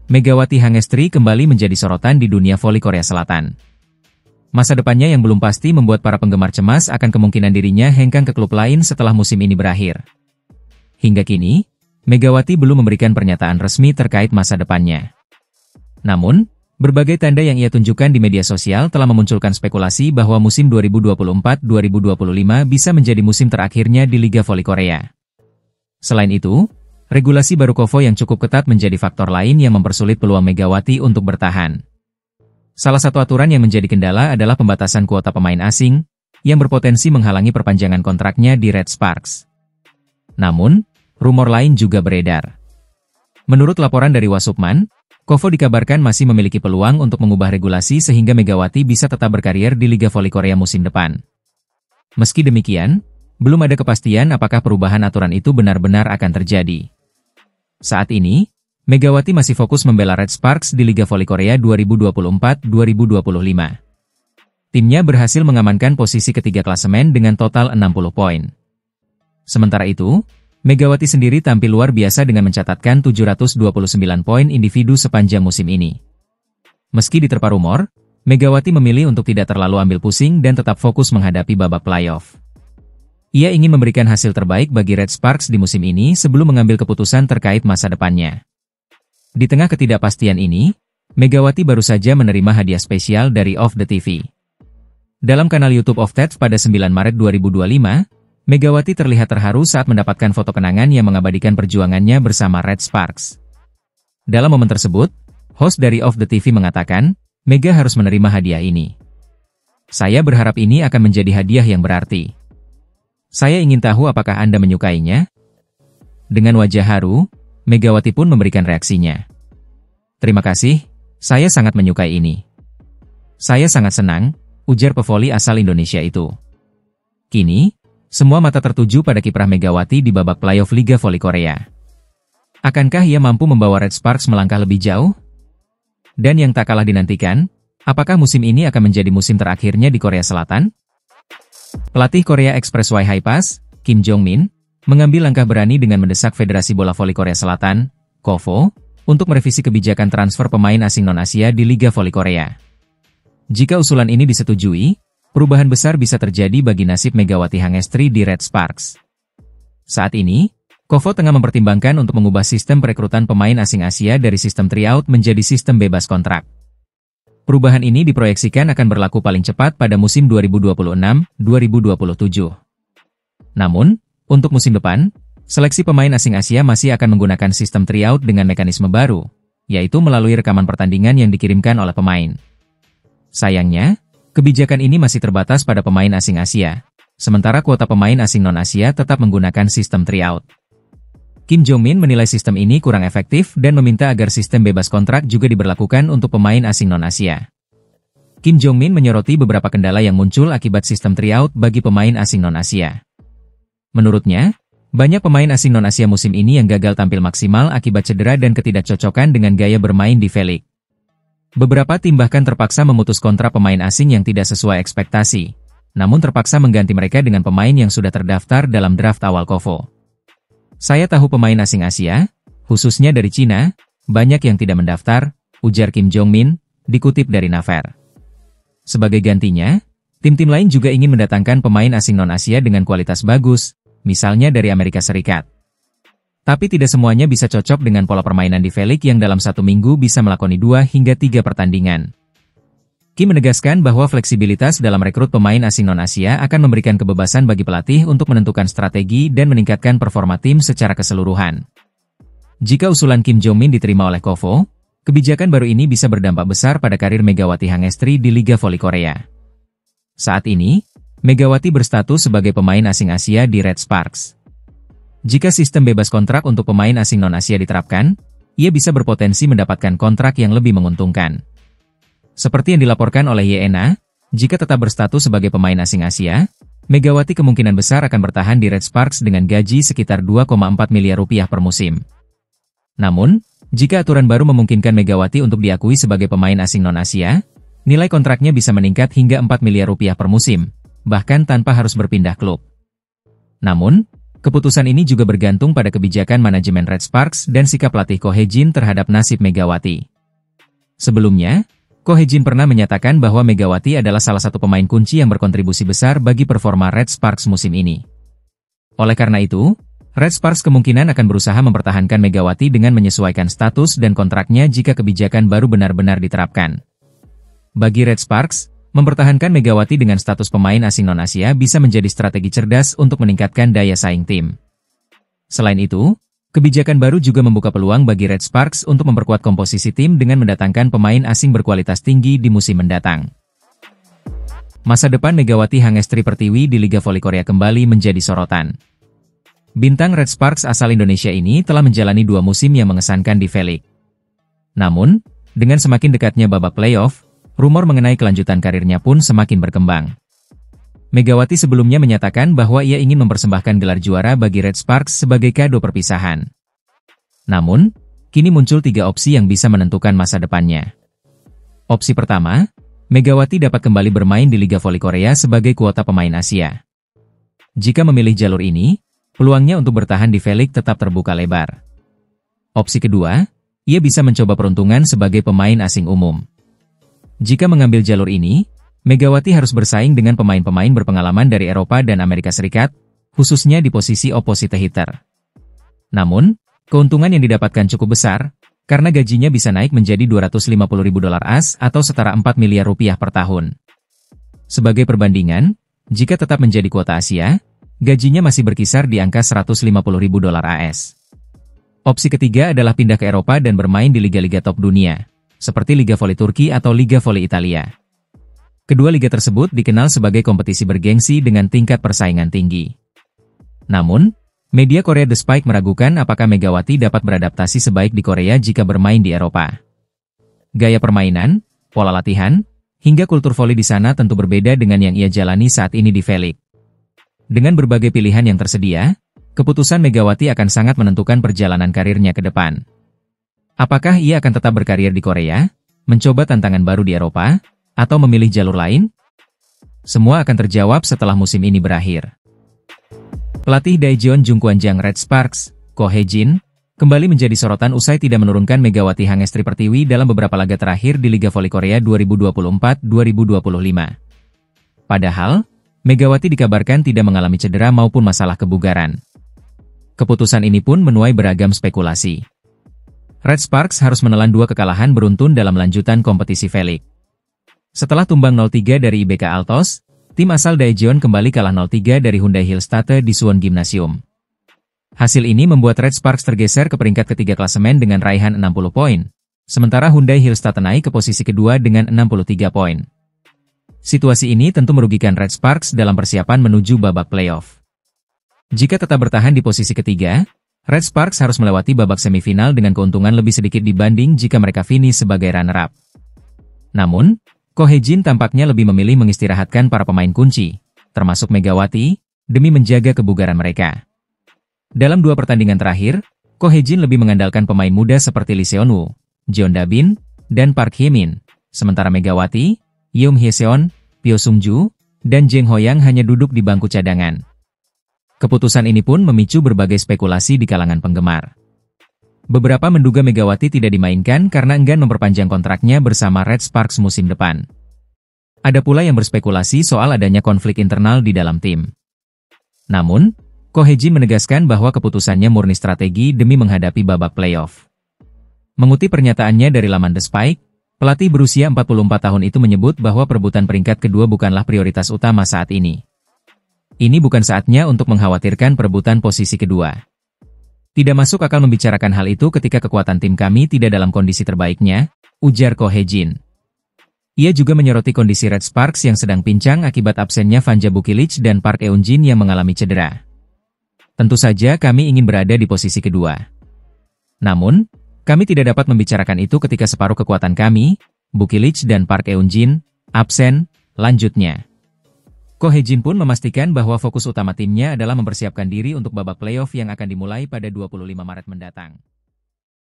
Megawati Hangestri kembali menjadi sorotan di dunia voli Korea Selatan. Masa depannya yang belum pasti membuat para penggemar cemas akan kemungkinan dirinya hengkang ke klub lain setelah musim ini berakhir. Hingga kini, Megawati belum memberikan pernyataan resmi terkait masa depannya. Namun, berbagai tanda yang ia tunjukkan di media sosial telah memunculkan spekulasi bahwa musim 2024-2025 bisa menjadi musim terakhirnya di Liga Voli Korea. Selain itu, regulasi baru KOFO yang cukup ketat menjadi faktor lain yang mempersulit peluang Megawati untuk bertahan. Salah satu aturan yang menjadi kendala adalah pembatasan kuota pemain asing, yang berpotensi menghalangi perpanjangan kontraknya di Red Sparks. Namun, rumor lain juga beredar. Menurut laporan dari Wasupman, KOFO dikabarkan masih memiliki peluang untuk mengubah regulasi sehingga Megawati bisa tetap berkarir di Liga Voli Korea musim depan. Meski demikian, belum ada kepastian apakah perubahan aturan itu benar-benar akan terjadi. Saat ini, Megawati masih fokus membela Red Sparks di Liga Voli Korea 2024-2025. Timnya berhasil mengamankan posisi ketiga klasemen dengan total 60 poin. Sementara itu, Megawati sendiri tampil luar biasa dengan mencatatkan 729 poin individu sepanjang musim ini. Meski diterpa rumor, Megawati memilih untuk tidak terlalu ambil pusing dan tetap fokus menghadapi babak playoff. Ia ingin memberikan hasil terbaik bagi Red Sparks di musim ini sebelum mengambil keputusan terkait masa depannya. Di tengah ketidakpastian ini, Megawati baru saja menerima hadiah spesial dari Off The TV. Dalam kanal YouTube Off TED pada 9 Maret 2025, Megawati terlihat terharu saat mendapatkan foto kenangan yang mengabadikan perjuangannya bersama Red Sparks. Dalam momen tersebut, host dari Off The TV mengatakan, Mega harus menerima hadiah ini. Saya berharap ini akan menjadi hadiah yang berarti. Saya ingin tahu apakah Anda menyukainya? Dengan wajah haru, Megawati pun memberikan reaksinya. Terima kasih, saya sangat menyukai ini. Saya sangat senang, ujar pevoli asal Indonesia itu. Kini, semua mata tertuju pada kiprah Megawati di babak playoff Liga Voli Korea. Akankah ia mampu membawa Red Sparks melangkah lebih jauh? Dan yang tak kalah dinantikan, apakah musim ini akan menjadi musim terakhirnya di Korea Selatan? Pelatih Korea Expressway High Pass, Kim Jong-min, mengambil langkah berani dengan mendesak Federasi Bola Voli Korea Selatan, KOFO, untuk merevisi kebijakan transfer pemain asing non-Asia di Liga Voli Korea. Jika usulan ini disetujui, perubahan besar bisa terjadi bagi nasib Megawati Hangestri di Red Sparks. Saat ini, KOFO tengah mempertimbangkan untuk mengubah sistem perekrutan pemain asing Asia dari sistem tryout menjadi sistem bebas kontrak. Perubahan ini diproyeksikan akan berlaku paling cepat pada musim 2026-2027. Namun, untuk musim depan, seleksi pemain asing Asia masih akan menggunakan sistem tryout dengan mekanisme baru, yaitu melalui rekaman pertandingan yang dikirimkan oleh pemain. Sayangnya, kebijakan ini masih terbatas pada pemain asing Asia, sementara kuota pemain asing non-Asia tetap menggunakan sistem tryout. Kim Jong-min menilai sistem ini kurang efektif dan meminta agar sistem bebas kontrak juga diberlakukan untuk pemain asing non-Asia. Kim Jong-min menyoroti beberapa kendala yang muncul akibat sistem tryout bagi pemain asing non-Asia. Menurutnya, banyak pemain asing non-Asia musim ini yang gagal tampil maksimal akibat cedera dan ketidakcocokan dengan gaya bermain di V-League. Beberapa tim bahkan terpaksa memutus kontrak pemain asing yang tidak sesuai ekspektasi, namun terpaksa mengganti mereka dengan pemain yang sudah terdaftar dalam draft awal KOFO. Saya tahu pemain asing Asia, khususnya dari Cina, banyak yang tidak mendaftar, ujar Kim Jong-min, dikutip dari Naver. Sebagai gantinya, tim-tim lain juga ingin mendatangkan pemain asing non-Asia dengan kualitas bagus, misalnya dari Amerika Serikat. Tapi tidak semuanya bisa cocok dengan pola permainan di V-League yang dalam satu minggu bisa melakoni 2 hingga 3 pertandingan. Kim menegaskan bahwa fleksibilitas dalam rekrut pemain asing non-Asia akan memberikan kebebasan bagi pelatih untuk menentukan strategi dan meningkatkan performa tim secara keseluruhan. Jika usulan Kim Jong-min diterima oleh KOFO, kebijakan baru ini bisa berdampak besar pada karir Megawati Hangestri di Liga Voli Korea. Saat ini, Megawati berstatus sebagai pemain asing Asia di Red Sparks. Jika sistem bebas kontrak untuk pemain asing non-Asia diterapkan, ia bisa berpotensi mendapatkan kontrak yang lebih menguntungkan. Seperti yang dilaporkan oleh YNA, jika tetap berstatus sebagai pemain asing Asia, Megawati kemungkinan besar akan bertahan di Red Sparks dengan gaji sekitar 2,4 miliar rupiah per musim. Namun, jika aturan baru memungkinkan Megawati untuk diakui sebagai pemain asing non-Asia, nilai kontraknya bisa meningkat hingga 4 miliar rupiah per musim, bahkan tanpa harus berpindah klub. Namun, Keputusan ini juga bergantung pada kebijakan manajemen Red Sparks dan sikap pelatih Ko Hee-jin terhadap nasib Megawati. Sebelumnya, Ko Hee-jin pernah menyatakan bahwa Megawati adalah salah satu pemain kunci yang berkontribusi besar bagi performa Red Sparks musim ini. Oleh karena itu, Red Sparks kemungkinan akan berusaha mempertahankan Megawati dengan menyesuaikan status dan kontraknya jika kebijakan baru benar-benar diterapkan. Bagi Red Sparks, mempertahankan Megawati dengan status pemain asing non-Asia bisa menjadi strategi cerdas untuk meningkatkan daya saing tim. Selain itu, kebijakan baru juga membuka peluang bagi Red Sparks untuk memperkuat komposisi tim dengan mendatangkan pemain asing berkualitas tinggi di musim mendatang. Masa depan Megawati Hangestri Pertiwi di Liga Voli Korea kembali menjadi sorotan. Bintang Red Sparks asal Indonesia ini telah menjalani 2 musim yang mengesankan di V-League. Namun, dengan semakin dekatnya babak playoff, rumor mengenai kelanjutan karirnya pun semakin berkembang. Megawati sebelumnya menyatakan bahwa ia ingin mempersembahkan gelar juara bagi Red Sparks sebagai kado perpisahan. Namun, kini muncul 3 opsi yang bisa menentukan masa depannya. Opsi pertama, Megawati dapat kembali bermain di Liga Voli Korea sebagai kuota pemain Asia. Jika memilih jalur ini, peluangnya untuk bertahan di V-League tetap terbuka lebar. Opsi kedua, ia bisa mencoba peruntungan sebagai pemain asing umum. Jika mengambil jalur ini, Megawati harus bersaing dengan pemain-pemain berpengalaman dari Eropa dan Amerika Serikat, khususnya di posisi opposite hitter. Namun, keuntungan yang didapatkan cukup besar, karena gajinya bisa naik menjadi $250.000 AS atau setara 4 miliar rupiah per tahun. Sebagai perbandingan, jika tetap menjadi kuota Asia, gajinya masih berkisar di angka $150.000 AS. Opsi ketiga adalah pindah ke Eropa dan bermain di liga-liga top dunia, seperti Liga Voli Turki atau Liga Voli Italia. Kedua liga tersebut dikenal sebagai kompetisi bergengsi dengan tingkat persaingan tinggi. Namun, media Korea The Spike meragukan apakah Megawati dapat beradaptasi sebaik di Korea jika bermain di Eropa. Gaya permainan, pola latihan, hingga kultur voli di sana tentu berbeda dengan yang ia jalani saat ini di V-League. Dengan berbagai pilihan yang tersedia, keputusan Megawati akan sangat menentukan perjalanan karirnya ke depan. Apakah ia akan tetap berkarir di Korea, mencoba tantangan baru di Eropa, atau memilih jalur lain? Semua akan terjawab setelah musim ini berakhir. Pelatih Daejeon Jungkwanjang Red Sparks, Ko Hee-jin, kembali menjadi sorotan usai tidak menurunkan Megawati Hangestri Pertiwi dalam beberapa laga terakhir di Liga Voli Korea 2024-2025. Padahal, Megawati dikabarkan tidak mengalami cedera maupun masalah kebugaran. Keputusan ini pun menuai beragam spekulasi. Red Sparks harus menelan 2 kekalahan beruntun dalam lanjutan kompetisi V-League. Setelah tumbang 0-3 dari IBK Altos, tim asal Daejeon kembali kalah 0-3 dari Hyundai Hillstatte di Suwon Gymnasium. Hasil ini membuat Red Sparks tergeser ke peringkat ketiga klasemen dengan raihan 60 poin, sementara Hyundai Hillstatte naik ke posisi kedua dengan 63 poin. Situasi ini tentu merugikan Red Sparks dalam persiapan menuju babak playoff. Jika tetap bertahan di posisi ketiga, Red Sparks harus melewati babak semifinal dengan keuntungan lebih sedikit dibanding jika mereka finish sebagai runner-up. Namun, Ko Hee-jin tampaknya lebih memilih mengistirahatkan para pemain kunci, termasuk Megawati, demi menjaga kebugaran mereka. Dalam 2 pertandingan terakhir, Ko Hee-jin lebih mengandalkan pemain muda seperti Lee Seon-woo, Jeon Da-bin, dan Park Hye-min, sementara Megawati, Yoon Hye-seon, Pyo Sung-ju, dan Jang Ho-yang hanya duduk di bangku cadangan. Keputusan ini pun memicu berbagai spekulasi di kalangan penggemar. Beberapa menduga Megawati tidak dimainkan karena enggan memperpanjang kontraknya bersama Red Sparks musim depan. Ada pula yang berspekulasi soal adanya konflik internal di dalam tim. Namun, Ko Hee-jin menegaskan bahwa keputusannya murni strategi demi menghadapi babak playoff. Mengutip pernyataannya dari laman The Spike, pelatih berusia 44 tahun itu menyebut bahwa perebutan peringkat kedua bukanlah prioritas utama saat ini. Ini bukan saatnya untuk mengkhawatirkan perebutan posisi kedua. Tidak masuk akal membicarakan hal itu ketika kekuatan tim kami tidak dalam kondisi terbaiknya, ujar Ko Hee-jin. Ia juga menyoroti kondisi Red Sparks yang sedang pincang akibat absennya Vanja Bukilic dan Park Eun-jin yang mengalami cedera. Tentu saja kami ingin berada di posisi kedua. Namun, kami tidak dapat membicarakan itu ketika separuh kekuatan kami, Bukilic dan Park Eun-jin, absen, lanjutnya. Ko Hee-jin pun memastikan bahwa fokus utama timnya adalah mempersiapkan diri untuk babak playoff yang akan dimulai pada 25 Maret mendatang.